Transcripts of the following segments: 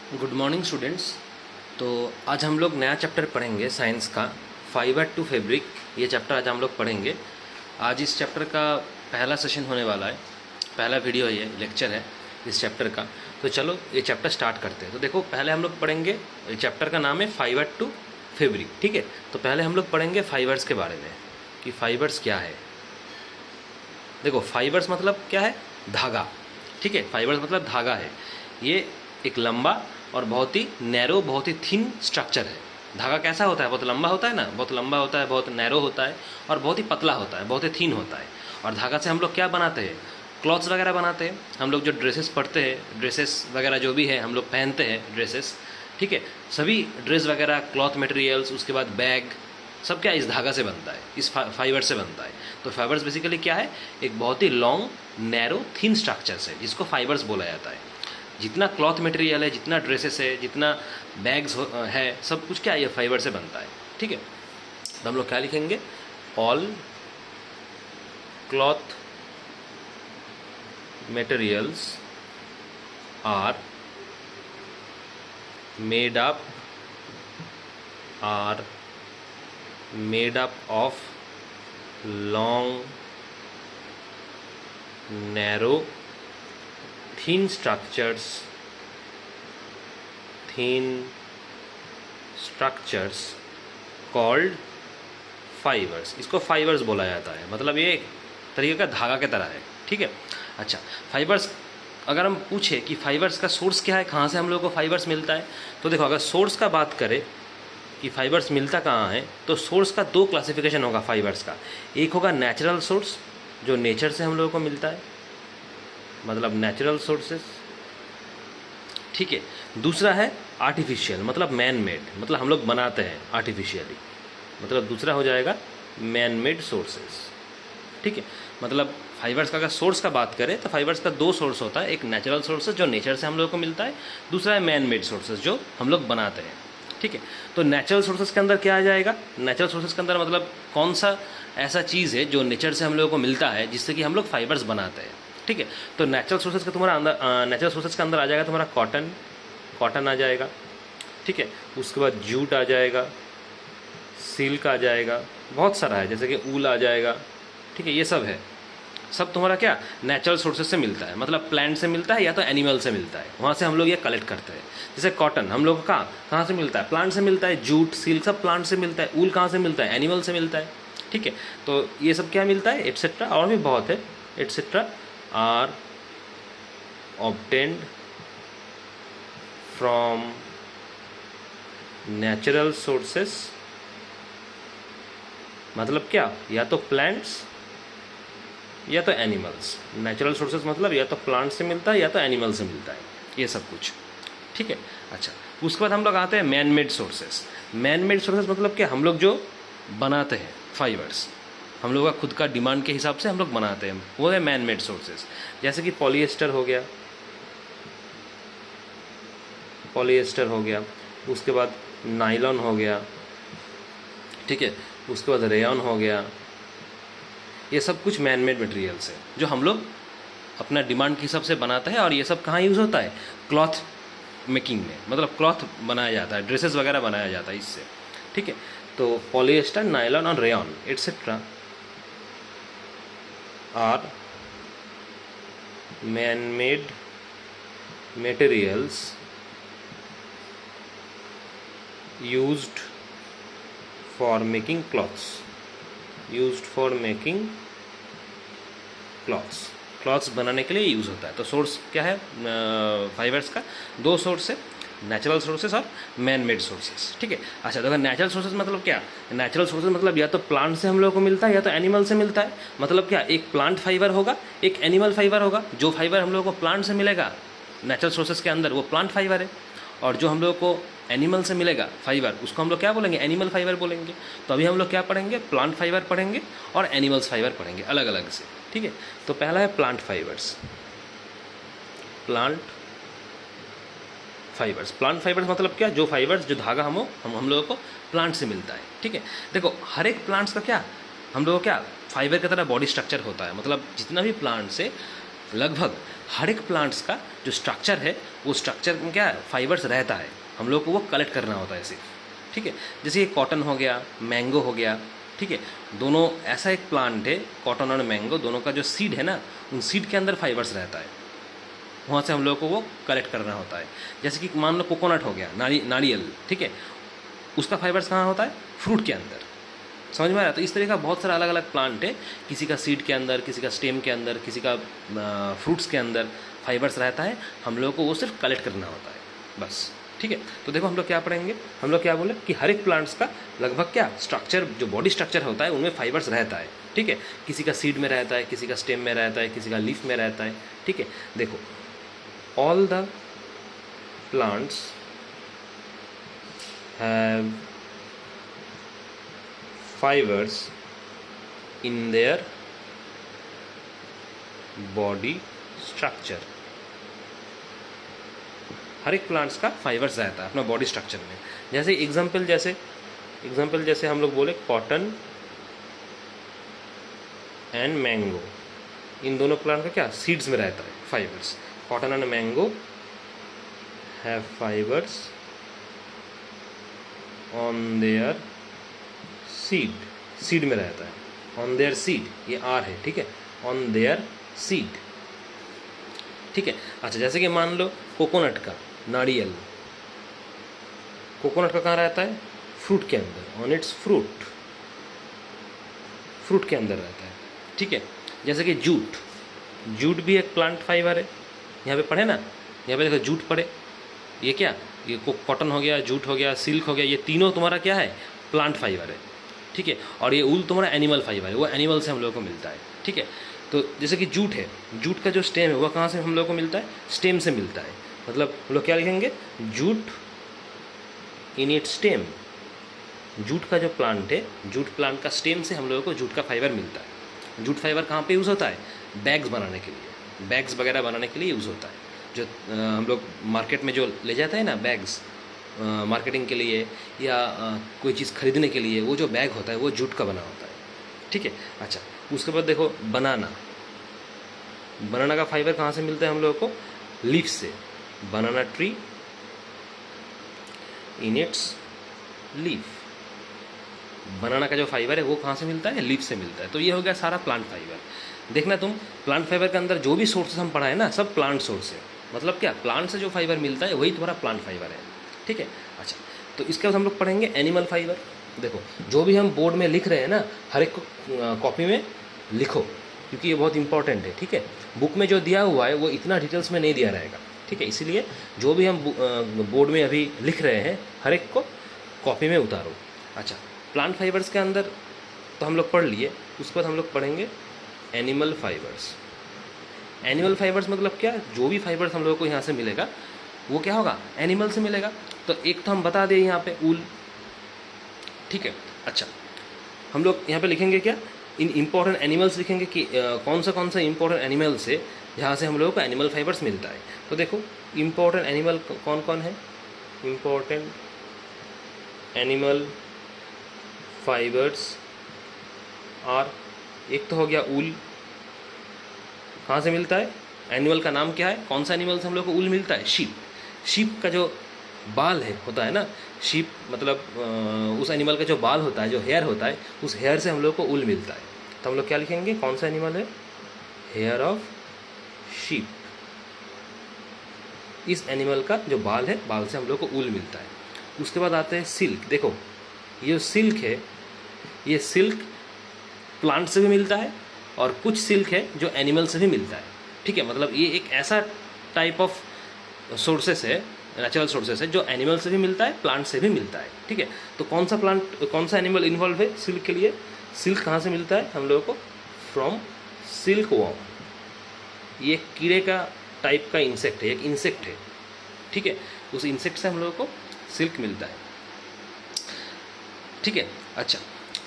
Good morning students. तो आज हम लोग नया चैप्टर पढ़ेंगे साइंस का, फाइबर टू फैब्रिक। ये चैप्टर आज हम लोग पढ़ेंगे। आज इस चैप्टर का पहला सेशन होने वाला है, पहला वीडियो है, ये लेक्चर है इस चैप्टर का। तो चलो ये चैप्टर स्टार्ट करते हैं। तो देखो, पहले हम लोग पढ़ेंगे, चैप्टर का नाम है फाइबर टू फैब्रिक, ठीक है। तो पहले हम लोग पढ़ेंगे फाइबर्स के बारे में कि फाइबर्स क्या है। देखो, फाइबर्स मतलब क्या है? धागा, ठीक है। फाइबर्स मतलब धागा है। ये एक लंबा और बहुत ही नैरो, बहुत ही थिन स्ट्रक्चर है। धागा कैसा होता है? बहुत लंबा होता है ना, बहुत लंबा होता है, बहुत नैरो होता है और बहुत ही पतला होता है, बहुत ही थिन होता है। और धागा से हम लोग क्या बनाते हैं? क्लॉथ्स वगैरह बनाते हैं। हम लोग जो ड्रेसेस पढ़ते हैं, ड्रेसेस वगैरह जो भी है हम लोग पहनते हैं ड्रेसेस, ठीक है। सभी ड्रेस वगैरह, क्लॉथ मटेरियल्स, उसके बाद बैग, सब क्या इस धागा से बनता है, इस फाइबर से बनता है। तो फाइबर्स बेसिकली क्या है? एक बहुत ही लॉन्ग, नैरो, थिन स्ट्रक्चर्स है, जिसको फाइबर्स बोला जाता है। जितना क्लॉथ मटेरियल है, जितना ड्रेसेस है, जितना बैग्स है, सब कुछ क्या है? ये फाइबर से बनता है, ठीक है। तो हम लोग क्या लिखेंगे? All cloth materials are made up of long, narrow, thin structures called fibers। इसको फाइबर्स बोला जाता है, मतलब ये एक तरीके का धागा की तरह है, ठीक है। अच्छा, फाइबर्स, अगर हम पूछे कि फाइबर्स का सोर्स क्या है, कहाँ से हम लोग को फाइबर्स मिलता है, तो देखो, अगर सोर्स का बात करें कि फाइबर्स मिलता कहाँ है, तो सोर्स का दो क्लासिफिकेशन होगा फाइबर्स का। एक होगा नेचुरल सोर्स, जो नेचर से हम लोगों को मिलता है, मतलब नेचुरल सोर्सेस, ठीक है। दूसरा है आर्टिफिशियल, मतलब मैन मेड, मतलब हम लोग बनाते हैं आर्टिफिशियली, मतलब दूसरा हो जाएगा मैन मेड सोर्सेस, ठीक है। मतलब फाइबर्स का अगर सोर्स का बात करें तो फाइबर्स का दो सोर्स होता है। एक नेचुरल सोर्सेज जो नेचर से हम लोग को मिलता है, दूसरा है मैन मेड सोर्सेज जो हम लोग बनाते हैं, ठीक है। तो नेचुरल सोर्सेज के अंदर क्या आ जाएगा? नेचुरल सोर्सेज के अंदर मतलब कौन सा ऐसा चीज़ है जो नेचर से हम लोगों को मिलता है, जिससे कि हम लोग फाइबर्स बनाते हैं, ठीक है। तो नेचुरल सोर्सेज का तुम्हारा अंदर, नेचुरल सोर्सेज का अंदर आ जाएगा तुम्हारा कॉटन आ जाएगा, ठीक है। उसके बाद जूट आ जाएगा, सिल्क आ जाएगा, बहुत सारा है, जैसे कि ऊल आ जाएगा, ठीक है। ये सब है, सब तुम्हारा क्या नेचुरल सोर्सेज से मिलता है, मतलब प्लांट से मिलता है या तो एनिमल से मिलता है, वहाँ से हम लोग ये कलेक्ट करते हैं। जैसे कॉटन हम लोग का कहाँ से मिलता है? प्लांट से मिलता है। जूट, सिल्क सब प्लांट से मिलता है। ऊल कहाँ से मिलता है? एनिमल से मिलता है, ठीक है। तो ये सब क्या मिलता है, एट्सेट्रा, और भी बहुत है, etcetera are obtained from natural sources। मतलब क्या? या तो प्लांट्स या तो एनिमल्स। नेचुरल सोर्सेज मतलब या तो प्लांट से मिलता है या तो एनिमल से मिलता है, ये सब कुछ, ठीक है। अच्छा, उसके बाद हम लोग आते हैं man made sources. Man made sources मतलब क्या? हम लोग जो बनाते हैं फाइबर्स, हम लोग का खुद का डिमांड के हिसाब से हम लोग बनाते हैं, वो है मैन मेड सोर्सेज। जैसे कि पॉलिएस्टर हो गया, उसके बाद नायलॉन हो गया, ठीक है। उसके बाद रेयॉन हो गया। ये सब कुछ मैन मेड मटेरियल्स है जो हम लोग अपना डिमांड के हिसाब से बनाते हैं। और ये सब कहाँ यूज़ होता है? क्लॉथ मेकिंग में, मतलब क्लॉथ बनाया जाता है, ड्रेसेस वगैरह बनाया जाता है इससे, ठीक है। तो पॉलिएस्टर, नायलॉन और rayon etcetera are man made materials used for making cloths, cloths बनाने के लिए यूज़ होता है। तो सोर्स क्या है फाइबर्स का? दो सोर्स है, नेचुरल सोर्सेस और मैन मेड सोर्सेस, ठीक है। अच्छा, तो अगर नेचुरल सोर्सेस मतलब क्या? नेचुरल सोर्सेस मतलब या तो प्लांट से हम लोगों को मिलता है या तो एनिमल से मिलता है। मतलब क्या? एक प्लांट फाइबर होगा, एक एनिमल फाइबर होगा। जो फाइबर हम लोगों को प्लांट से मिलेगा नेचुरल सोर्सेज के अंदर, वो प्लांट फाइबर है। और जो हम लोग को एनिमल से मिलेगा फाइबर, उसको हम लोग क्या बोलेंगे? एनिमल फाइबर बोलेंगे। तो अभी हम लोग क्या पढ़ेंगे? प्लांट फाइबर पढ़ेंगे और एनिमल्स फाइबर पढ़ेंगे अलग अलग से, ठीक है। तो पहला है प्लांट फाइबर्स। प्लांट फाइबर्स मतलब क्या? जो फाइबर्स, जो धागा हम लोगों को प्लांट से मिलता है, ठीक है। देखो, हर एक प्लांट्स का क्या हम लोगों को क्या फाइबर की तरह बॉडी स्ट्रक्चर होता है। मतलब जितना भी प्लांट्स है लगभग हर एक प्लांट्स का जो स्ट्रक्चर है वो स्ट्रक्चर में क्या है, फाइबर्स रहता है, हम लोग को वो कलेक्ट करना होता है सिर्फ, ठीक है। जैसे ये कॉटन हो गया, मैंगो हो गया, ठीक है, दोनों ऐसा एक प्लांट है, कॉटन और मैंगो दोनों का जो सीड है ना, उन सीड के अंदर फाइबर्स रहता है, वहाँ से हम लोग को वो कलेक्ट करना होता है। जैसे कि मान लो कोकोनट हो गया, नारियल, ठीक है, उसका फाइबर्स कहाँ होता है, फ्रूट के अंदर, समझ में आ रहा है। तो इस तरह का बहुत सारा अलग अलग प्लांट है, किसी का सीड के अंदर, किसी का स्टेम के अंदर, किसी का फ्रूट्स के अंदर फाइबर्स रहता है, हम लोग को वो सिर्फ कलेक्ट करना होता है बस, ठीक है। तो देखो हम लोग क्या पढ़ेंगे, हम लोग क्या बोले कि हर एक प्लांट्स का लगभग क्या स्ट्रक्चर, जो बॉडी स्ट्रक्चर होता है उनमें फाइबर्स रहता है, ठीक है। किसी का सीड में रहता है, किसी का स्टेम में रहता है, किसी का लीफ में रहता है, ठीक है। देखो all the plants have fibers in their body structure, हर एक प्लांट्स का फाइबर्स रहता है अपना बॉडी स्ट्रक्चर में। जैसे एग्जांपल जैसे हम लोग बोले कॉटन एंड मैंगो, इन दोनों प्लांट का क्या सीड्स में रहता है fibres. Cotton and mango have fibres on their seed में रहता है, ऑन देयर सीड, ये आर है, ठीक है, ऑन देयर सीड, ठीक है। अच्छा जैसे कि मान लो कोकोनट का, नारियल, कोकोनट का कहाँ रहता है, फ्रूट के अंदर, ऑन इट्स फ्रूट के अंदर रहता है, ठीक है। जैसे कि जूट भी एक प्लांट फाइबर है, यहाँ पे पढ़े ना, यहाँ पे देखो जूट पढ़े, ये क्या, ये कॉटन हो गया, जूट हो गया, सिल्क हो गया, ये तीनों तुम्हारा क्या है, प्लांट फाइबर है, ठीक है। और ये ऊल तुम्हारा एनिमल फाइबर है, वो एनिमल से हम लोग को मिलता है, ठीक है। तो जैसे कि जूट है, जूट का जो स्टेम है वह कहाँ से हम लोग को मिलता है, स्टेम से मिलता है। मतलब हम लोग क्या लिखेंगे, jute in it stem, jute का जो प्लांट है, जूट प्लांट का स्टेम से हम लोगों को जूट का फाइबर मिलता है। जूट फाइबर कहाँ पे यूज़ होता है, बैग्स बनाने के लिए, बैग्स वगैरह बनाने के लिए यूज़ होता है। जो हम लोग मार्केट में जो ले जाते हैं ना बैग्स, मार्केटिंग के लिए या कोई चीज़ खरीदने के लिए, वो जो बैग होता है वो जूट का बना होता है, ठीक है। अच्छा उसके बाद देखो बनाना का फाइबर कहाँ से मिलता है हम लोगों को, लीफ से, banana tree in its leaf, banana का जो फाइबर है वो कहाँ से मिलता है, लीफ से मिलता है। तो ये हो गया सारा प्लांट फाइबर। देखना तुम, प्लांट फाइबर के अंदर जो भी सोर्सेस हम पढ़ा है ना, सब प्लांट सोर्स है, मतलब क्या, प्लांट से जो फाइबर मिलता है वही तुम्हारा प्लांट फाइबर है, ठीक है। अच्छा तो इसके बाद हम लोग पढ़ेंगे एनिमल फाइबर। देखो जो भी हम बोर्ड में लिख रहे हैं ना, हर एक कॉपी में लिखो, क्योंकि ये बहुत इंपॉर्टेंट है, ठीक है। बुक में जो दिया हुआ है वो इतना डिटेल्स में नहीं दिया रहेगा, ठीक है। इसीलिए जो भी हम बोर्ड में अभी लिख रहे हैं, हर एक को कॉपी में उतारो। अच्छा प्लांट फाइबर्स के अंदर तो हम लोग पढ़ लिए, उसके बाद हम लोग पढ़ेंगे एनिमल फाइबर्स। एनिमल फाइबर्स मतलब क्या, जो भी फाइबर्स हम लोगों को यहाँ से मिलेगा वो क्या होगा, एनिमल से मिलेगा। तो एक तो हम बता दें यहाँ पे ऊल, ठीक है। अच्छा हम लोग यहाँ पे लिखेंगे क्या, इन इम्पोर्टेंट एनिमल्स लिखेंगे कि कौन सा इम्पोर्टेंट एनिमल्स है जहाँ से हम लोगों को एनिमल फाइबर्स मिलता है। तो देखो इम्पोर्टेंट एनिमल कौन कौन है, इम्पोर्टेंट एनिमल फाइबर्स और एक तो हो गया ऊल, कहाँ से मिलता है, एनिमल का नाम क्या है, कौन सा एनिमल से हम लोग को ऊल मिलता है, शीप। शीप का जो बाल है होता है ना, शीप मतलब उस एनिमल का जो बाल होता है, जो हेयर होता है, उस हेयर से हम लोग को ऊल मिलता है। तो हम लोग क्या लिखेंगे, कौन सा एनिमल है, हेयर ऑफ शीप। इस एनिमल का जो बाल है, बाल से हम लोग को ऊल मिलता है। उसके बाद आते हैं सिल्क। देखो ये सिल्क है, ये सिल्क प्लांट से भी मिलता है और कुछ सिल्क है जो एनिमल से भी मिलता है, ठीक है। मतलब ये एक ऐसा टाइप ऑफ सोर्सेस है, नेचुरल सोर्सेस है, जो एनिमल से भी मिलता है, प्लांट से भी मिलता है, ठीक है। तो कौन सा एनिमल इन्वॉल्व है सिल्क के लिए, सिल्क कहाँ से मिलता है हम लोगों को, फ्रॉम सिल्क वॉर्म। ये कीड़े का टाइप का इंसेक्ट है, एक इंसेक्ट है, ठीक है। उस इंसेक्ट से हम लोगों को सिल्क मिलता है, ठीक है। अच्छा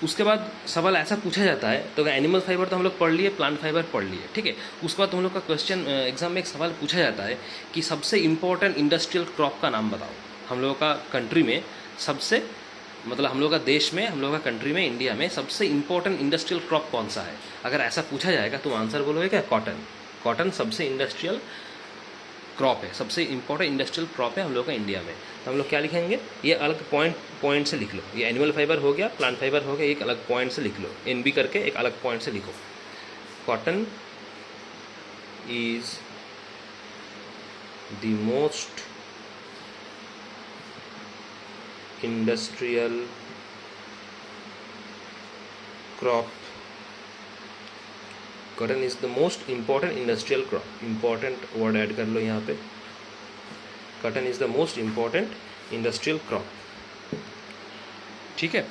उसके बाद सवाल ऐसा पूछा जाता है, तो एनिमल फाइबर तो हम लोग पढ़ लिए, प्लांट फाइबर पढ़ लिए, ठीक है। उसके बाद हम लोग का क्वेश्चन एग्जाम में एक सवाल पूछा जाता है कि सबसे इम्पोर्टेंट इंडस्ट्रियल क्रॉप का नाम बताओ। हम लोगों का कंट्री में सबसे, मतलब हम लोग का देश में, हम लोग का कंट्री में, इंडिया में सबसे इम्पोर्टेंट इंडस्ट्रियल क्रॉप कौन सा है। अगर ऐसा पूछा जाएगा तो आंसर बोलोगे क्या, कॉटन, कॉटन सबसे इंडस्ट्रियल क्रॉप है, सबसे इंपॉर्टेंट इंडस्ट्रियल क्रॉप है हम लोग का इंडिया में। तो हम लोग क्या लिखेंगे, ये अलग पॉइंट से लिख लो। ये एनिमल फाइबर हो गया, प्लांट फाइबर हो गया, एक अलग पॉइंट से लिख लो, NB करके एक अलग पॉइंट से लिखो। Cotton is the most industrial crop. Cotton is the most important industrial crop. Important word add कर लो यहाँ पे। Cotton is the most important industrial crop. ठीक है।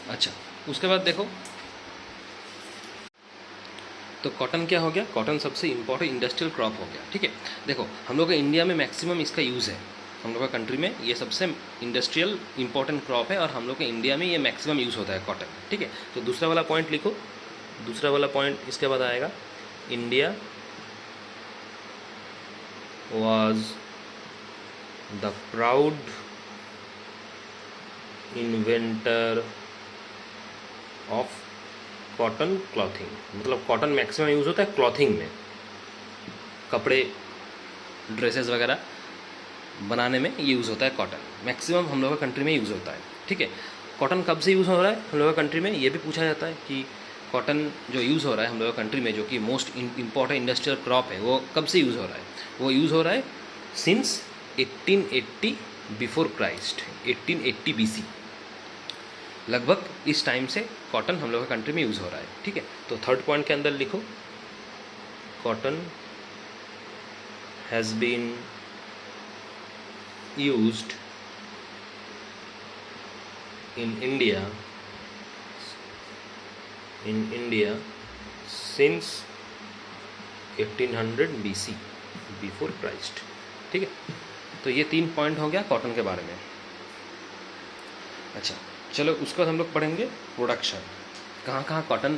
अच्छा, उसके बाद देखो, तो कॉटन क्या हो गया, कॉटन सबसे इंपॉर्टेंट इंडस्ट्रियल क्रॉप हो गया। ठीक है। देखो हम लोग का इंडिया में मैक्सिमम इसका यूज़ है, हम लोग का कंट्री में ये सबसे इंडस्ट्रियल इंपॉर्टेंट क्रॉप है और हम लोग के इंडिया में ये मैक्सिमम यूज़ होता है कॉटन। ठीक है। तो दूसरा वाला पॉइंट लिखो। दूसरा वाला पॉइंट इसके बाद आएगा, India was the proud inventor of cotton clothing। मतलब कॉटन मैक्सिमम यूज़ होता है क्लॉथिंग में, कपड़े ड्रेसेस वगैरह बनाने में ये यूज़ होता है कॉटन। मैक्सिमम हम लोग का कंट्री में यूज़ होता है। ठीक है। कॉटन कब से यूज़ हो रहा है हम लोग का कंट्री में, ये भी पूछा जाता है कि कॉटन जो यूज़ हो रहा है हम लोग का कंट्री में, जो कि मोस्ट इंपॉर्टेंट इंडस्ट्रियल क्रॉप है, वो कब से यूज़ हो रहा है। वो यूज़ हो रहा है सिंस 1880 बिफोर क्राइस्ट, 1880 BC, लगभग इस टाइम से कॉटन हम लोग का कंट्री में यूज़ हो रहा है। ठीक है। तो थर्ड पॉइंट के अंदर लिखो, cotton has been used in India since 1800 BC, before Christ. ठीक है। तो ये 3 पॉइंट हो गया कॉटन के बारे में। अच्छा, चलो उसको हम लोग पढ़ेंगे प्रोडक्शन, कहाँ कहाँ कॉटन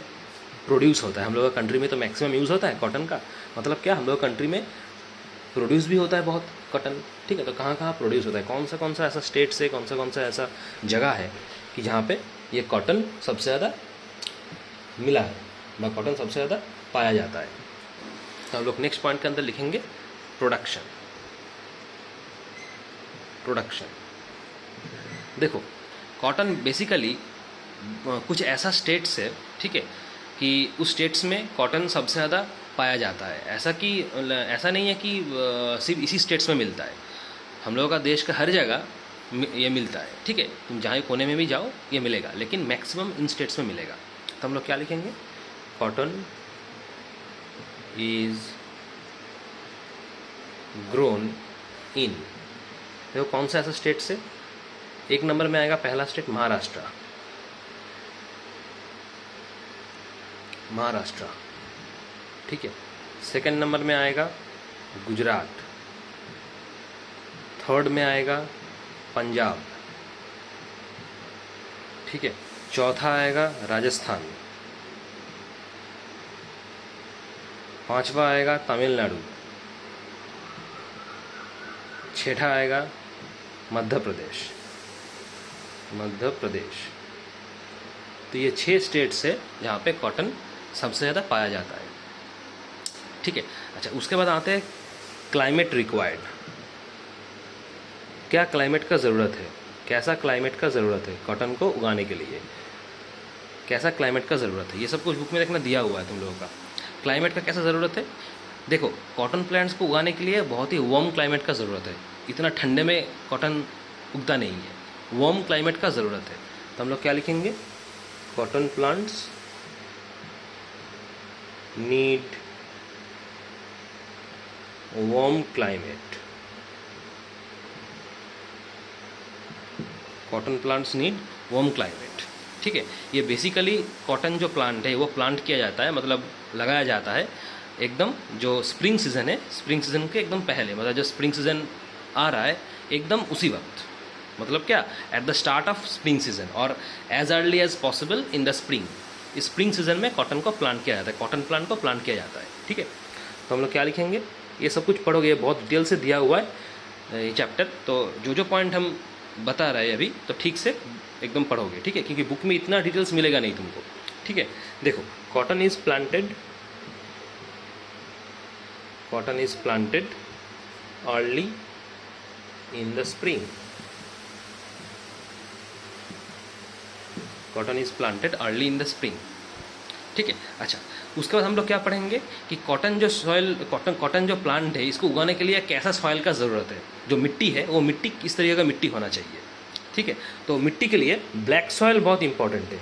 प्रोड्यूस होता है। हम लोग का कंट्री में तो मैक्सिमम यूज़ होता है कॉटन का, मतलब क्या, हम लोग कंट्री में प्रोड्यूस भी होता है बहुत कॉटन। ठीक है। तो कहाँ कहाँ प्रोड्यूस होता है, कौन सा ऐसा स्टेट से, कौन सा ऐसा जगह है कि जहाँ पे ये कॉटन सबसे ज़्यादा मिला है, वह कॉटन सबसे ज़्यादा पाया जाता है। तो हम लोग नेक्स्ट पॉइंट के अंदर लिखेंगे प्रोडक्शन। देखो कॉटन बेसिकली कुछ ऐसा स्टेट्स है, ठीक है, कि उस स्टेट्स में कॉटन सबसे ज़्यादा पाया जाता है। ऐसा नहीं है कि सिर्फ इसी स्टेट्स में मिलता है, हम लोगों का देश का हर जगह ये मिलता है। ठीक है। तुम जहाँ कोने में भी जाओ ये मिलेगा, लेकिन मैक्सिमम इन स्टेट्स में मिलेगा। तो हम लोग क्या लिखेंगे, कॉटन इज ग्रोन इन। देखो कौन सा ऐसा स्टेट से, एक नंबर में आएगा पहला स्टेट महाराष्ट्र। ठीक है। सेकंड नंबर में आएगा गुजरात, थर्ड में आएगा पंजाब। ठीक है। चौथा आएगा राजस्थान, पांचवा आएगा तमिलनाडु, छठा आएगा मध्य प्रदेश। तो ये 6 स्टेट्स है जहाँ पे कॉटन सबसे ज़्यादा पाया जाता है। ठीक है। अच्छा, उसके बाद आते हैं क्लाइमेट रिक्वायर्ड। क्या क्लाइमेट का ज़रूरत है, कैसा क्लाइमेट का ज़रूरत है कॉटन को उगाने के लिए, कैसा क्लाइमेट का ज़रूरत है, ये सब कुछ बुक में देखना दिया हुआ है तुम लोगों का। क्लाइमेट का कैसा ज़रूरत है, देखो कॉटन प्लांट्स को उगाने के लिए बहुत ही वार्म क्लाइमेट का ज़रूरत है। इतना ठंडे में कॉटन उगता नहीं है, वार्म क्लाइमेट का ज़रूरत है। तो हम लोग क्या लिखेंगे, cotton plants need warm climate. Cotton plants need warm climate. ठीक है। ये बेसिकली कॉटन जो प्लांट है वो प्लांट किया जाता है, मतलब लगाया जाता है एकदम जो स्प्रिंग सीज़न है, स्प्रिंग सीज़न के एकदम पहले, मतलब जब स्प्रिंग सीज़न आ रहा है एकदम उसी वक्त, मतलब क्या, at the start of spring season और as early as possible in the spring. इस स्प्रिंग सीज़न में कॉटन को प्लांट किया जाता है, कॉटन प्लांट को प्लांट किया जाता है। ठीक है। तो हम लोग क्या लिखेंगे, ये सब कुछ पढ़ोगे, बहुत डिटेल से दिया हुआ है ये चैप्टर। तो जो पॉइंट हम बता रहे हैं अभी, तो ठीक से एकदम पढ़ोगे। ठीक है। क्योंकि बुक में इतना डिटेल्स मिलेगा नहीं तुमको। ठीक है। देखो, cotton is planted cotton is planted early in the spring, cotton is planted early in the spring, ठीक है। अच्छा, उसके बाद हम लोग क्या पढ़ेंगे कि कॉटन जो सॉइल, कॉटन जो प्लांट है, इसको उगाने के लिए कैसा सॉइल का ज़रूरत है, जो मिट्टी है वो मिट्टी किस तरीके का मिट्टी होना चाहिए, ठीक है। तो मिट्टी के लिए ब्लैक सॉइल बहुत इंपॉर्टेंट है,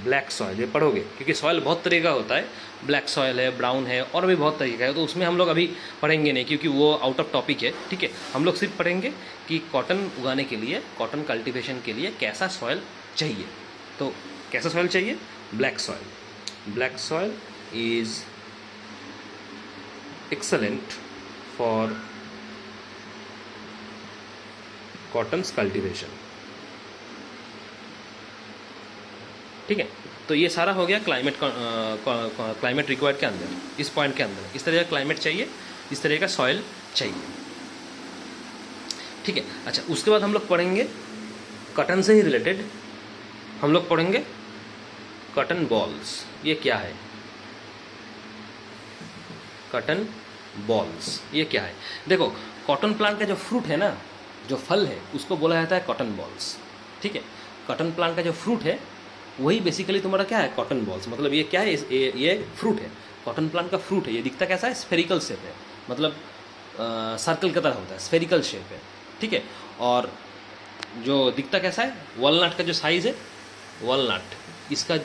ब्लैक सॉइल ये पढ़ोगे, क्योंकि सॉइल बहुत तरह का होता है, ब्लैक सॉइल है, ब्राउन है, और भी बहुत तरीका है, तो उसमें हम लोग अभी पढ़ेंगे नहीं क्योंकि वो आउट ऑफ टॉपिक है, ठीक है। हम लोग सिर्फ पढ़ेंगे कि कॉटन उगाने के लिए, कॉटन कल्टीवेशन के लिए कैसा सॉइल चाहिए। तो कैसा सॉइल चाहिए? Black soil. Black soil is excellent for cottons cultivation, ठीक है। तो ये सारा हो गया क्लाइमेट रिक्वायर्ड के अंदर, इस पॉइंट के अंदर इस तरह का क्लाइमेट चाहिए, इस तरह का सॉइल चाहिए, ठीक है। अच्छा, उसके बाद हम लोग पढ़ेंगे कॉटन से ही रिलेटेड, हम लोग पढ़ेंगे कॉटन बॉल्स। ये क्या है? कॉटन बॉल्स ये क्या है? देखो, कॉटन प्लांट का जो फ्रूट है ना, जो फल है, उसको बोला जाता है कॉटन बॉल्स, ठीक है। कॉटन प्लांट का जो फ्रूट है वही बेसिकली तुम्हारा क्या है? Cotton balls. मतलब ये क्या है? ये फ्रूट है, कॉटन प्लांट का फ्रूट है। ये दिखता कैसा है? स्फेरिकल शेप है, मतलब सर्कल की तरह होता है, स्फेरिकल शेप है, ठीक है। और जो दिखता कैसा है? वॉलनट का जो साइज़ है, वॉलनट इसका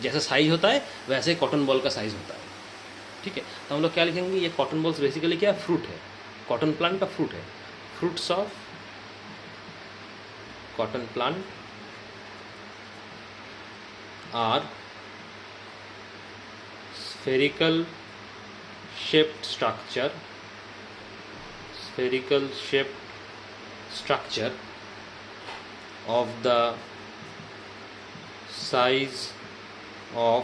जैसा साइज होता है वैसे ही कॉटन बॉल का साइज़ होता है, ठीक है। तो हम लोग क्या लिखेंगे? ये कॉटन बॉल्स बेसिकली क्या है? फ्रूट है, कॉटन प्लांट का फ्रूट है। Fruits of cotton plant are spherical shaped structure, spherical shaped structure of the size of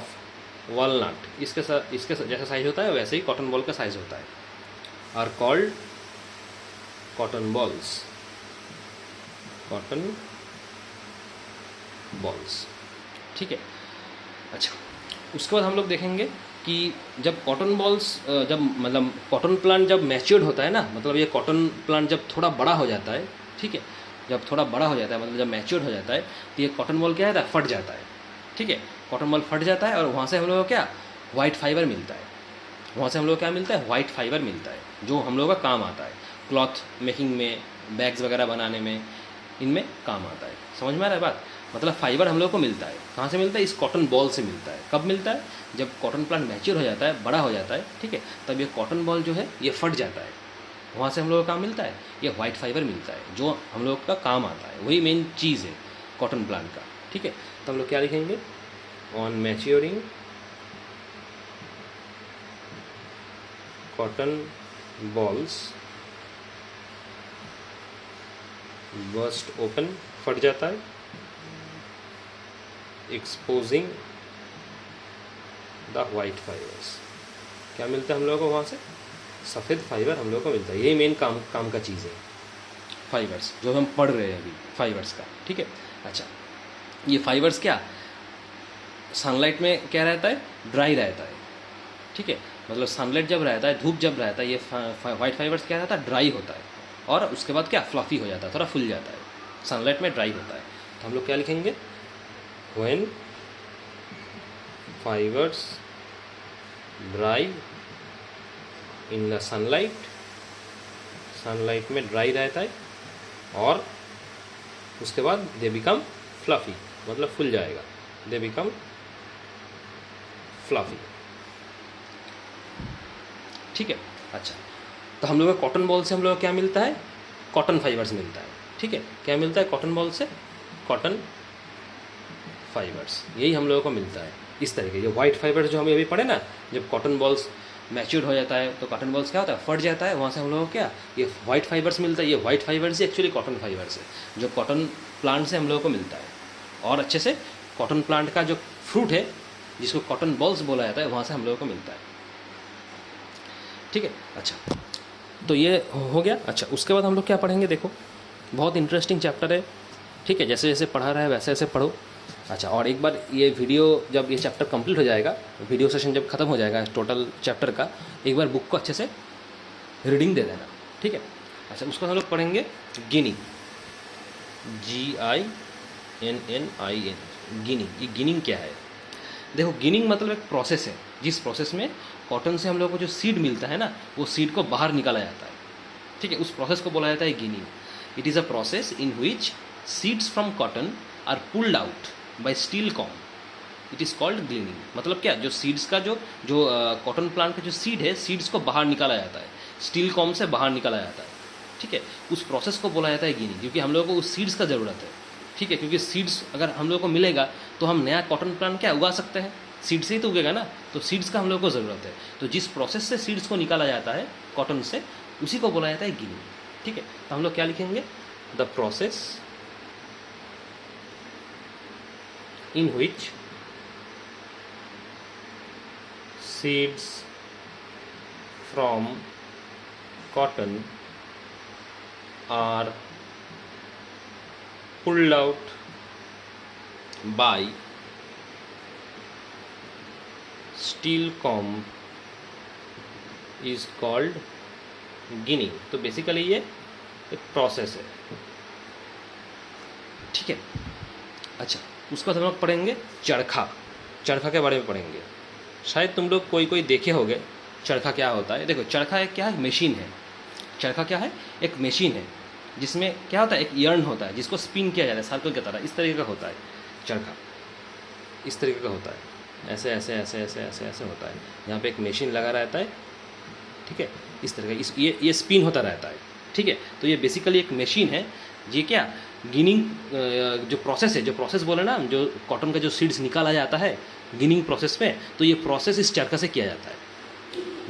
walnut, इसके जैसा साइज होता है वैसे ही कॉटन बॉल का साइज होता है, are called cotton balls, cotton balls, ठीक है। अच्छा, उसके बाद हम लोग देखेंगे कि जब कॉटन बॉल्स जब मतलब कॉटन प्लांट जब मैच्योर्ड होता है ना, मतलब ये कॉटन प्लांट जब थोड़ा बड़ा हो जाता है, ठीक है, जब थोड़ा बड़ा हो जाता है मतलब जब मैच्योर्ड हो जाता है तो ये कॉटन बॉल क्या है? फट जाता है, ठीक है। कॉटन बॉल फट जाता है और वहाँ से हम लोग को क्या? वाइट फाइबर मिलता है। वहाँ से हम लोग को क्या मिलता है? वाइट फाइबर मिलता है, जो हम लोगों का काम आता है क्लॉथ मेकिंग में, बैग्स वगैरह बनाने में, इनमें काम आता है। समझ में आ रहा है बात? मतलब फाइबर हम लोग को मिलता है, कहाँ से मिलता है? इस कॉटन बॉल से मिलता है। कब मिलता है? जब कॉटन प्लांट मैच्योर हो जाता है, बड़ा हो जाता है, ठीक है, तब ये कॉटन बॉल जो है ये फट जाता है। वहाँ से हम लोग को काम मिलता है, ये वाइट फाइबर मिलता है, जो हम लोग का काम आता है। वही मेन चीज़ है कॉटन प्लांट का, ठीक है। तो हम लोग क्या लिखेंगे? On maturing cotton balls burst open, फट जाता है, एक्सपोजिंग द वाइट फाइबर्स। क्या मिलता है हम लोगों को वहाँ से? सफ़ेद फाइबर हम लोगों को मिलता है। यही मेन काम का चीज़ है, फाइबर्स जो हम पढ़ रहे हैं अभी, फाइबर्स का, ठीक है। अच्छा, ये फाइबर्स क्या सनलाइट में क्या रहता है? ड्राई रहता है, ठीक है। मतलब सनलाइट जब रहता है, धूप जब रहता है, ये वाइट फाइबर्स क्या रहता है? ड्राई होता है, और उसके बाद क्या? फ्लफी हो जाता है, थोड़ा फूल जाता है, सनलाइट में ड्राई होता है। तो हम लोग क्या लिखेंगे? when fibers dry in the sunlight, sunlight में ड्राई रहता है और उसके बाद दे बिकम फ्लफी, मतलब फूल जाएगा, दे बिकम फ्लफी, ठीक है। अच्छा, तो हम लोग को कॉटन बॉल से हम लोग को क्या मिलता है? कॉटन फाइबर्स मिलता है, ठीक है। क्या मिलता है कॉटन बॉल से? कॉटन फाइबर्स, यही हम लोगों को मिलता है इस तरीके। ये वाइट फाइबर्स जो हमें अभी पढ़े ना, जब कॉटन बॉल्स मैच्योर्ड हो जाता है तो कॉटन बॉल्स क्या होता है? फट जाता है, वहाँ से हम लोगों को क्या? ये वाइट फाइबर्स मिलता है। ये वाइट फाइबर्स ही एक्चुअली कॉटन फाइबर्स है, जो कॉटन प्लांट से हम लोगों को मिलता है। और अच्छे से कॉटन प्लांट का जो फ्रूट है, जिसको कॉटन बॉल्स बोला जाता है, वहाँ से हम लोगों को मिलता है, ठीक है। अच्छा, तो ये हो गया। अच्छा, उसके बाद हम लोग क्या पढ़ेंगे? देखो, बहुत इंटरेस्टिंग चैप्टर है, ठीक है। जैसे जैसे पढ़ा रहा है वैसे वैसे पढ़ो, अच्छा, और एक बार ये वीडियो जब ये चैप्टर कंप्लीट हो जाएगा, वीडियो सेशन जब खत्म हो जाएगा टोटल चैप्टर का, एक बार बुक को अच्छे से रीडिंग दे देना, ठीक है। अच्छा, उसको हम लोग पढ़ेंगे गिनिंग, GINNIN, गिनिंग। ये गिनिंग क्या है? देखो, गिनिंग मतलब एक प्रोसेस है जिस प्रोसेस में कॉटन से हम लोग को जो सीड मिलता है ना, वो सीड को बाहर निकाला जाता है, ठीक है। उस प्रोसेस को बोला जाता है ginning. It is a process in which seeds from cotton are pulled out by steel comb, it is called ginning. मतलब क्या, जो सीड्स का जो कॉटन प्लांट का जो सीड है, सीड्स को बाहर निकाला जाता है, स्टील कॉम से बाहर निकाला जाता है, ठीक है। उस प्रोसेस को बोला जाता है गिनिंग, क्योंकि हम लोगों को उस सीड्स का ज़रूरत है, ठीक है। क्योंकि सीड्स अगर हम लोगों को मिलेगा तो हम नया कॉटन प्लांट क्या उगा सकते हैं, सीड से ही तो उगेगा ना, तो सीड्स का हम लोगों को ज़रूरत है। तो जिस प्रोसेस से सीड्स को निकाला जाता है कॉटन से, उसी को बोला जाता है गिनिंग, ठीक है। तो हम लोग क्या लिखेंगे? The process in which seeds from cotton are pulled out by steel comb is called ginning। तो बेसिकली ये एक प्रोसेस है, ठीक है। अच्छा, उसके बाद हम लोग पढ़ेंगे चरखा। चरखा के बारे में पढ़ेंगे। शायद तुम लोग कोई देखे होंगे चरखा क्या होता है। देखो, चरखा एक क्या है? मशीन है। चरखा क्या है? एक मशीन है जिसमें क्या होता है, एक यर्न होता है जिसको स्पिन किया जाता है सर्कल की तरह, इस तरीके का होता है चरखा, इस तरीके का होता है, ऐसे ऐसे ऐसे ऐसे ऐसे ऐसे होता है। यहाँ पे एक मशीन लगा रहता है, ठीक है, इस तरह का, ये स्पिन होता रहता है, ठीक है। तो ये बेसिकली एक मशीन है। ये क्या गिनिंग जो प्रोसेस है, जो प्रोसेस बोले ना, जो कॉटन का जो सीड्स निकाला जाता है गिनिंग प्रोसेस में, तो ये प्रोसेस इस चरखा से किया जाता है।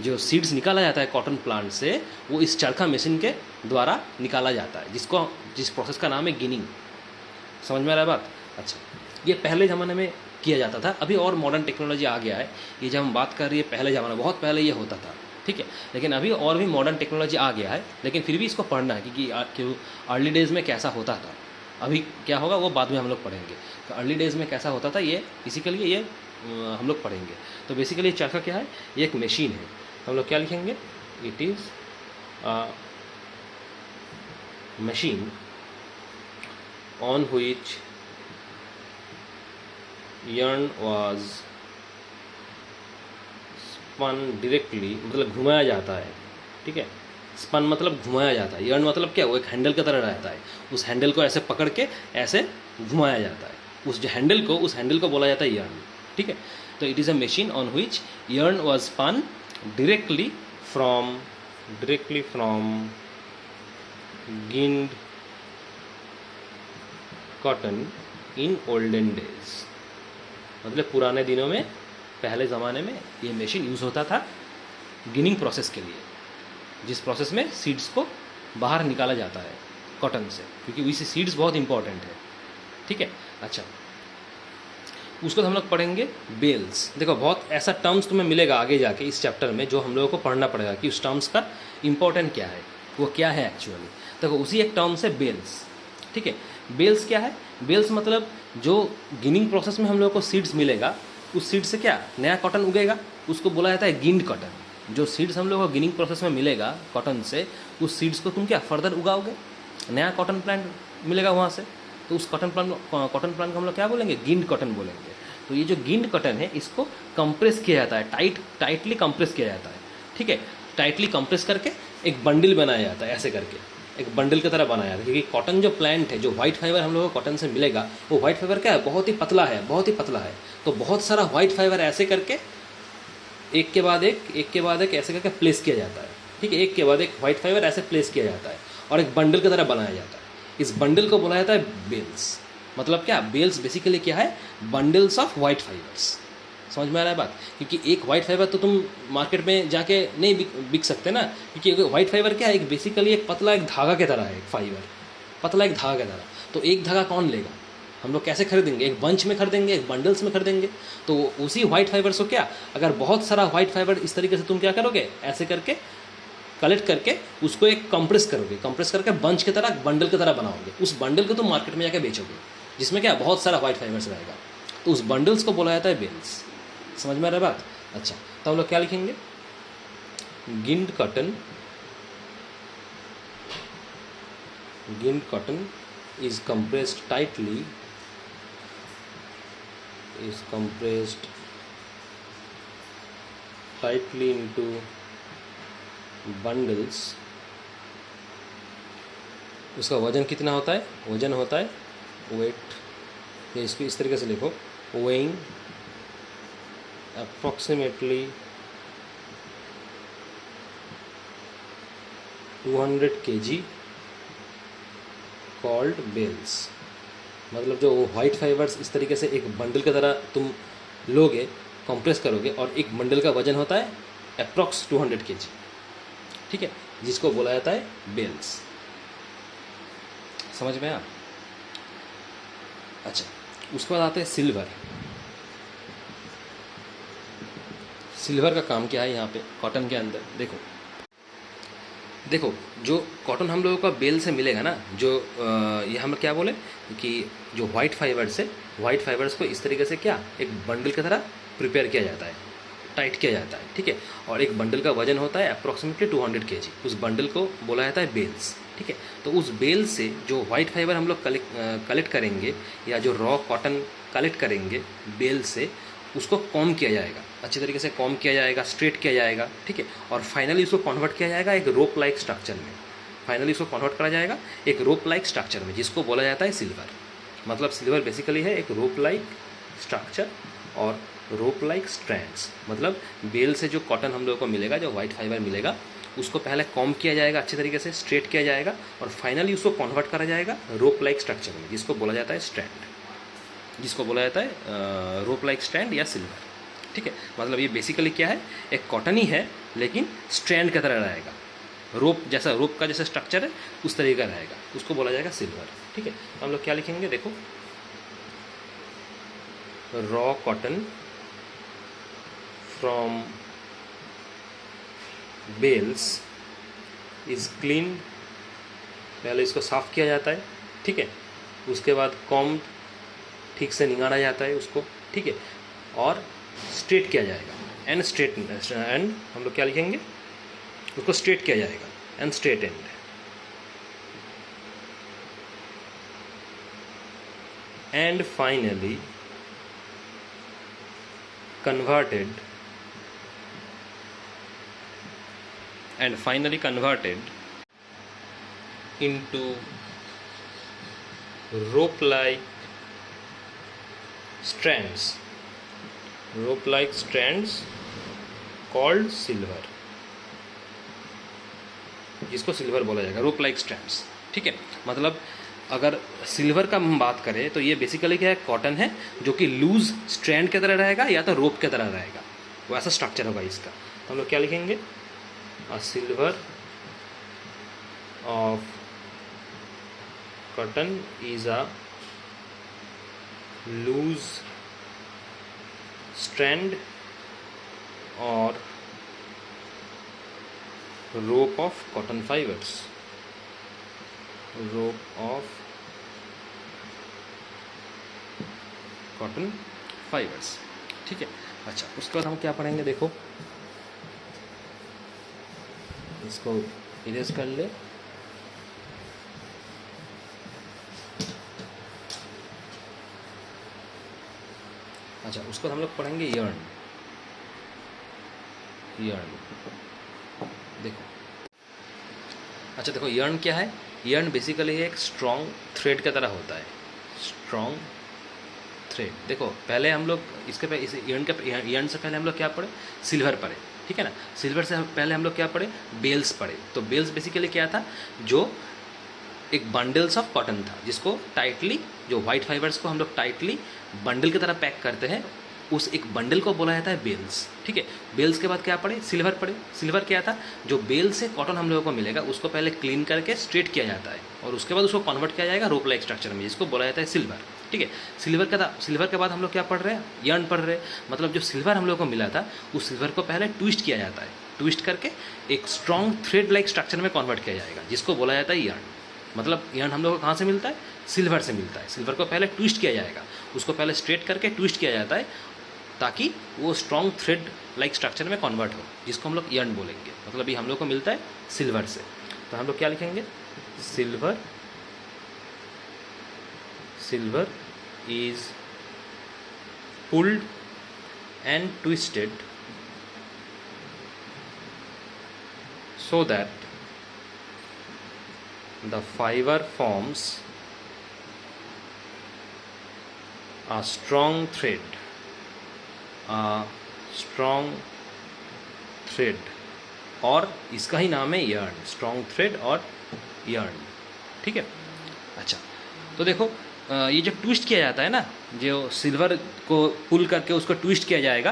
जो सीड्स निकाला जाता है कॉटन प्लांट से, वो इस चरखा मशीन के द्वारा निकाला जाता है, जिस प्रोसेस का नाम है गिनिंग। समझ में आ रहा है बात? अच्छा, ये पहले ज़माने में किया जाता था, अभी और मॉडर्न टेक्नोलॉजी आ गया है। ये जब हम बात कर रही है पहले ज़माना, बहुत पहले ये होता था, ठीक है। लेकिन अभी और भी मॉडर्न टेक्नोलॉजी आ गया है, लेकिन फिर भी इसको पढ़ना है, क्योंकि अर्ली डेज़ में कैसा होता था, अभी क्या होगा वो बाद में हम लोग पढ़ेंगे। तो अर्ली डेज़ में कैसा होता था, ये इसी के लिए ये हम लोग पढ़ेंगे। तो बेसिकली चरखा क्या है? ये एक मशीन है। हम लोग क्या लिखेंगे? It is machine on which yarn was spun directly, मतलब घुमाया जाता है, ठीक है। स्पन मतलब घुमाया जाता है, यर्न मतलब क्या, वो एक हैंडल की तरह रहता है, उस हैंडल को ऐसे पकड़ के ऐसे घुमाया जाता है, उस हैंडल को बोला जाता है यर्न, ठीक है। तो it is a machine on which yarn was spun directly from ginned cotton in olden days। मतलब पुराने दिनों में, पहले ज़माने में ये मशीन यूज़ होता था गिनिंग प्रोसेस के लिए, जिस प्रोसेस में सीड्स को बाहर निकाला जाता है कॉटन से, क्योंकि वैसे सीड्स बहुत इंपॉर्टेंट है, ठीक है। अच्छा, उसको हम लोग पढ़ेंगे बेल्स। देखो, बहुत ऐसा टर्म्स तुम्हें मिलेगा आगे जाके इस चैप्टर में, जो हम लोगों को पढ़ना पड़ेगा कि उस टर्म्स का इंपॉर्टेंट क्या है, वो क्या है एक्चुअली। देखो, उसी एक टर्म से बेल्स, ठीक है। बेल्स क्या है? बेल्स मतलब जो गिनिंग प्रोसेस में हम लोगों को सीड्स मिलेगा, उस सीड से क्या नया कॉटन उगेगा, उसको बोला जाता है गिन्ड कॉटन। जो सीड्स हम लोगों को गिनिंग प्रोसेस में मिलेगा कॉटन से, उस सीड्स को तुम क्या फर्दर उगाओगे, नया कॉटन प्लांट मिलेगा वहाँ से, तो उस कॉटन प्लांट को हम लोग क्या बोलेंगे? गिन्ड कॉटन बोलेंगे। तो ये जो गिन्ड कॉटन है, इसको कंप्रेस किया जाता है, टाइटली कंप्रेस किया जाता है, ठीक है। टाइटली कंप्रेस करके एक बंडल बनाया जाता है, ऐसे करके एक बंडल की तरह बनाया जाता है। क्योंकि कॉटन जो प्लांट है, जो वाइट फाइबर हम लोगों को कॉटन से मिलेगा, वो वाइट फाइबर क्या है? बहुत ही पतला है, बहुत ही पतला है। तो बहुत सारा वाइट फाइबर ऐसे करके एक के बाद एक ऐसे करके प्लेस किया जाता है, ठीक है। एक के बाद एक वाइट फाइबर ऐसे प्लेस किया जाता है और एक बंडल की तरह बनाया जाता है। इस बंडल को बोला जाता है बेल्स। मतलब क्या? बेल्स बेसिकली क्या है? Bundles of white fibres. समझ में आ रहा है बात? क्योंकि एक वाइट फाइबर तो तुम मार्केट में जाके नहीं बिक सकते ना, क्योंकि वाइट फाइबर क्या है? एक बेसिकली एक पतला एक धागा की तरह है, एक फाइबर पतला एक धागा की तरह। तो एक धागा कौन लेगा? हम लोग कैसे खरीदेंगे? एक बंच में खरीदेंगे, एक बंडल्स में खरीदेंगे। तो उसी वाइट फाइबर्स को क्या, अगर बहुत सारा वाइट फाइबर इस तरीके से तुम क्या करोगे, ऐसे करके कलेक्ट करके उसको एक कंप्रेस करोगे, कंप्रेस करके बंच की तरह, बंडल की तरह बनाओगे। उस बंडल को तुम मार्केट में जाके बेचोगे। जिसमें क्या बहुत सारा वाइट फाइबर्स रहेगा, तो उस बंडल्स को बोला जाता है बेल्स। समझ में आ रहा है बात? अच्छा, तो हम लोग क्या लिखेंगे, गिंड cotton is compressed tightly into bundles। उसका वजन कितना होता है, वजन होता है वेट, या इसको इस तरीके से लिखो, weighing approximately 200 kg called bales. मतलब जो वाइट फाइबर्स इस तरीके से एक बंडल की तरह तुम लोगे, कंप्रेस करोगे, और एक बंडल का वजन होता है अप्रॉक्स 200 kg, ठीक है, जिसको बोला जाता है बेल्स। समझ में आया? अच्छा, उसके बाद आते हैं सिल्वर। सिल्वर का काम क्या है यहाँ पे कॉटन के अंदर? देखो जो कॉटन हम लोगों का बेल से मिलेगा ना, जो ये हम क्या बोले कि जो वाइट फाइबर्स है, वाइट फाइबर्स को इस तरीके से क्या एक बंडल की तरह प्रिपेयर किया जाता है, टाइट किया जाता है, ठीक है, और एक बंडल का वजन होता है अप्रॉक्सीमेटली 200 kg। उस बंडल को बोला जाता है बेल्स, ठीक है। तो उस बेल से जो वाइट फाइबर हम लोग कलेक्ट करेंगे, या जो रॉ कॉटन कलेक्ट करेंगे बेल से, उसको कॉम किया जाएगा, अच्छे तरीके से कॉम किया जाएगा, स्ट्रेट किया जाएगा, ठीक है, और फाइनली उसको कन्वर्ट किया जाएगा एक रोप लाइक स्ट्रक्चर में। फाइनली उसको कन्वर्ट करा जाएगा एक रोप लाइक स्ट्रक्चर में, जिसको बोला जाता है सिल्वर। मतलब सिल्वर बेसिकली है एक रोप लाइक स्ट्रक्चर और रोप लाइक स्ट्रैंड्स। मतलब बेल से जो कॉटन हम लोगों को मिलेगा, जो वाइट फाइबर मिलेगा, उसको पहले कॉम किया जाएगा, अच्छे तरीके से स्ट्रेट किया जाएगा, और फाइनली उसको कन्वर्ट करा जाएगा रोप लाइक स्ट्रक्चर में, जिसको बोला जाता है स्ट्रैंड, जिसको बोला जाता है रोप लाइक स्ट्रैंड या सिल्वर, ठीक है। मतलब ये बेसिकली क्या है, एक कॉटन ही है लेकिन स्ट्रैंड की तरह रहेगा, रोप जैसा, रोप का जैसा स्ट्रक्चर है उस तरीके का रहेगा, उसको बोला जाएगा सिल्वर, ठीक है। तो हम लोग क्या लिखेंगे, देखो, raw cotton from bales is clean. पहले इसको साफ़ किया जाता है, ठीक है, उसके बाद कॉम्ब ठीक से निकाला जाता है उसको, ठीक है, और स्ट्रेट किया जाएगा एंड स्ट्रेट एंड हम लोग क्या लिखेंगे, उसको स्ट्रेट किया जाएगा and straight and. And finally converted into rope-like strands called silver, जिसको सिल्वर बोला जाएगा, रोप लाइक स्ट्रैंड्स, ठीक है। मतलब अगर सिल्वर का हम बात करें तो ये बेसिकली क्या है, कॉटन है जो कि लूज स्ट्रैंड की तरह रहेगा या तो रोप की तरह रहेगा, वैसा स्ट्रक्चर होगा इसका। तो हम लोग क्या लिखेंगे, a silver of cotton is a loose strand or rope of cotton fibers, rope of cotton fibers, ठीक है। अच्छा, उसके बाद हम क्या पढ़ेंगे, देखो इसको इरेज कर ले। अच्छा, उसको हम लोग पढ़ेंगे यर्न। देखो, अच्छा देखो, यर्न क्या है, यर्न बेसिकली एक स्ट्रॉन्ग थ्रेड की तरह होता है, स्ट्रॉन्ग थ्रेड। देखो पहले हम लोग इसके पे, इस यर्न से पहले हम लोग क्या पढ़े, सिल्वर पढ़े, ठीक है ना। सिल्वर से पहले हम लोग क्या पढ़े, बेल्स पढ़े। तो बेल्स बेसिकली क्या था, जो एक बंडल्स ऑफ कॉटन था, जिसको टाइटली, जो वाइट फाइबर्स को हम लोग टाइटली बंडल की तरह पैक करते हैं, उस एक बंडल को बोला जाता है बेल्स, ठीक है। बेल्स के बाद क्या पढ़े, सिल्वर पढ़े। सिल्वर क्या था, जो बेल से कॉटन हम लोगों को मिलेगा उसको पहले क्लीन करके स्ट्रेट किया जाता है, और उसके बाद उसको कन्वर्ट किया जाएगा रोप लाइक स्ट्रक्चर में, जिसको बोला जाता है सिल्वर, ठीक है। सिल्वर के बाद हम लोग क्या पढ़ रहे हैं, यर्न पढ़ रहे हैं। मतलब जो सिल्वर हम लोग को मिला था, उस सिल्वर को पहले ट्विस्ट किया जाता है, ट्विस्ट करके एक स्ट्रॉन्ग थ्रेड लाइक स्ट्रक्चर में कन्वर्ट किया जाएगा, जिसको बोला जाता है यर्न, मतलब yarn हम लोग को कहाँ से मिलता है, सिल्वर से मिलता है। सिल्वर को पहले ट्विस्ट किया जाएगा, उसको पहले स्ट्रेट करके ट्विस्ट किया जाता है ताकि वो स्ट्रॉन्ग थ्रेड लाइक स्ट्रक्चर में कन्वर्ट हो, जिसको हम लोग yarn बोलेंगे। मतलब ये हम लोग को मिलता है सिल्वर से। तो हम लोग क्या लिखेंगे, silver is pulled and twisted so that the fiber forms a strong thread और इसका ही नाम है yarn, स्ट्रॉन्ग थ्रेड और yarn। ठीक है। अच्छा, तो देखो ये जो ट्विस्ट किया जाता है ना, जो सिल्वर को पुल करके उसको ट्विस्ट किया जाएगा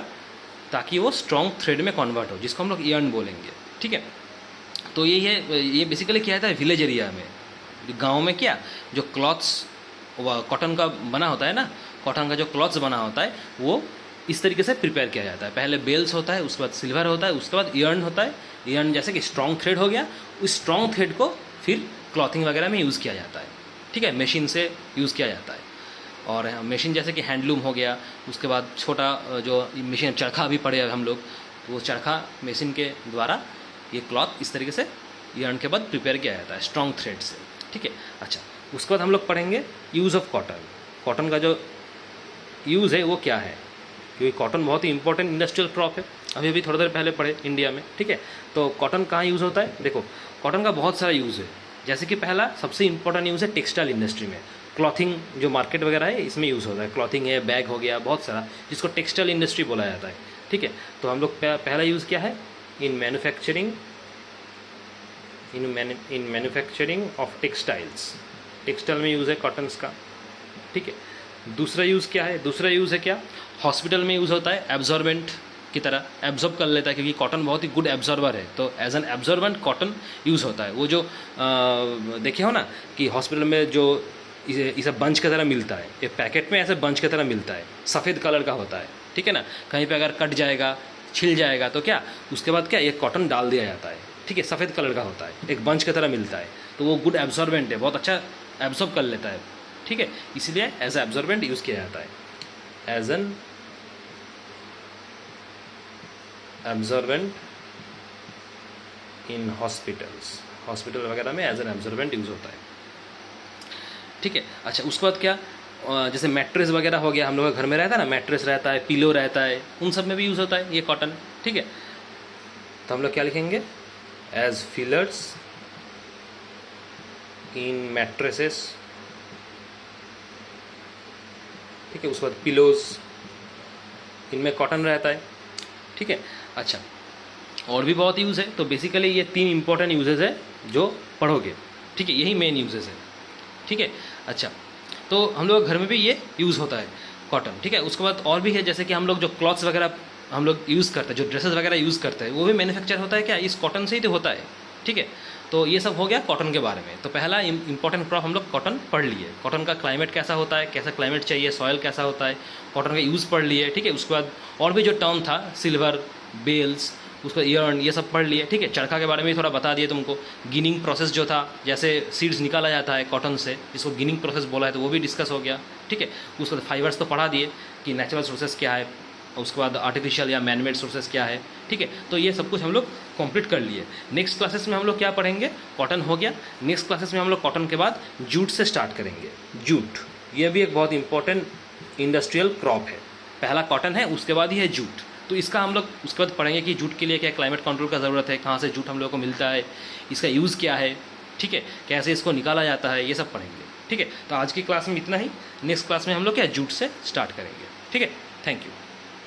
ताकि वो स्ट्रॉन्ग थ्रेड में कन्वर्ट हो, जिसको हम लोग yarn बोलेंगे। ठीक है। तो यही है, ये बेसिकली क्या जाता है विलेज एरिया में, गांव में क्या जो क्लॉथ्स कॉटन का बना होता है ना, कॉटन का जो क्लॉथ्स बना होता है वो इस तरीके से प्रिपेयर किया जाता है। पहले बेल्स होता है, उसके बाद सिल्वर होता है, उसके बाद yarn होता है। yarn जैसे कि स्ट्रॉन्ग थ्रेड हो गया, उस स्ट्रॉन्ग थ्रेड को फिर क्लॉथिंग वगैरह में यूज़ किया जाता है। ठीक है, मशीन से यूज़ किया जाता है। और मशीन जैसे कि हैंडलूम हो गया, उसके बाद छोटा जो मशीन चरखा भी पड़े हम लोग, वो चरखा मशीन के द्वारा ये क्लॉथ इस तरीके से yarn के बाद प्रिपेयर किया जाता है स्ट्रॉन्ग थ्रेड से। ठीक है। अच्छा, उसके बाद हम लोग पढ़ेंगे यूज़ ऑफ कॉटन। कॉटन का जो यूज़ है वो क्या है, क्योंकि कॉटन बहुत ही इंपॉर्टेंट इंडस्ट्रियल क्रॉप है, अभी थोड़ी देर पहले पढ़े इंडिया में। ठीक है। तो कॉटन कहाँ यूज़ होता है, देखो कॉटन का बहुत सारा यूज़ है। जैसे कि पहला सबसे इंपॉर्टेंट यूज़ है टेक्सटाइल इंडस्ट्री में, क्लॉथिंग जो मार्केट वगैरह है इसमें यूज़ होता है। क्लॉथिंग है, बैग हो गया, बहुत सारा, जिसको टेक्सटाइल इंडस्ट्री बोला जाता है। ठीक है। तो हम लोग पहला यूज़ क्या है, in manufacturing of textiles, textile में यूज़ है कॉटन्स का। ठीक है। दूसरा यूज़ क्या है, दूसरा यूज़ है क्या, हॉस्पिटल में यूज़ होता है एब्जॉर्बेंट की तरह, एब्जॉर्ब कर लेता है, क्योंकि कॉटन बहुत ही गुड एब्जॉर्बर है। तो as an absorbent cotton use होता है। वो जो देखे हो ना कि हॉस्पिटल में जो इसे बंच की तरह मिलता है, ये पैकेट में ऐसे बंच की तरह मिलता है, सफ़ेद कलर का होता है। ठीक है ना, कहीं पे अगर कट जाएगा, छिल जाएगा तो क्या, उसके बाद क्या, ये कॉटन डाल दिया जाता है। ठीक है, सफ़ेद कलर का होता है, एक बंच की तरह मिलता है। तो वो गुड एब्जॉर्बेंट है, बहुत अच्छा एब्जॉर्ब कर लेता है। ठीक है, इसलिए एज एब्जॉर्बेंट यूज़ किया जाता है, as an absorbent in hospitals, hospital वगैरह में एज एन एब्जॉर्बेंट यूज़ होता है। ठीक है। अच्छा, उसके बाद क्या, जैसे मैट्रेस वगैरह हो गया, हम लोग का घर में रहता है ना, मैट्रेस रहता है, पिलो रहता है, उन सब में भी यूज़ होता है ये कॉटन। ठीक है। तो हम लोग क्या लिखेंगे, एज फिलर्स इन मैट्रेसेस। ठीक है। उसके बाद पिलोज, इनमें कॉटन रहता है। ठीक है। अच्छा, और भी बहुत यूज़ है। तो बेसिकली ये 3 इंपॉर्टेंट यूजेस है जो पढ़ोगे। ठीक है, यही मेन यूजेस है। ठीक है। अच्छा, तो हम लोग घर में भी ये यूज़ होता है कॉटन। ठीक है। उसके बाद और भी है, जैसे कि हम लोग जो क्लॉथ्स वगैरह हम लोग यूज़ करते हैं, जो ड्रेसेस वगैरह यूज़ करते हैं, वो भी मैन्युफैक्चर होता है क्या, इस कॉटन से ही तो होता है। ठीक है। तो ये सब हो गया कॉटन के बारे में। तो पहला इंपॉर्टेंट क्रॉप हम लोग कॉटन पढ़ लिए, कॉटन का क्लाइमेट कैसा होता है, कैसा क्लाइमेट चाहिए, सॉइल कैसा होता है, कॉटन का यूज़ पढ़ लिए। ठीक है। उसके बाद और भी जो टर्म था, सिल्वर, बेल्स, उसका yarn, ये सब पढ़ लिए। ठीक है। चरखा के बारे में भी थोड़ा बता दिए तुमको। गिनिंग प्रोसेस जो था, जैसे सीड्स निकाला जाता है कॉटन से, जिसको गिनिंग प्रोसेस बोला है, तो वो भी डिस्कस हो गया। ठीक है। उसके बाद फाइबर्स तो पढ़ा दिए कि नेचुरल सोर्सेस क्या है, उसके बाद आर्टिफिशियल या मैनमेड सोर्सेस क्या है। ठीक है। तो ये सब कुछ हम लोग कंप्लीट कर लिए। नेक्स्ट क्लासेस में हम लोग क्या पढ़ेंगे, कॉटन हो गया। नेक्स्ट क्लासेस में हम लोग कॉटन के बाद जूट से स्टार्ट करेंगे। जूट, ये भी एक बहुत इंपॉर्टेंट इंडस्ट्रियल क्रॉप है। पहला कॉटन है, उसके बाद ही है जूट। तो इसका हम लोग उसके बाद पढ़ेंगे कि जूट के लिए क्या क्लाइमेट कंट्रोल का ज़रूरत है, कहाँ से जूट हम लोग को मिलता है, इसका यूज़ क्या है। ठीक है। कैसे इसको निकाला जाता है, ये सब पढ़ेंगे। ठीक है। तो आज की क्लास में इतना ही। नेक्स्ट क्लास में हम लोग क्या जूट से स्टार्ट करेंगे। ठीक है। Thank you.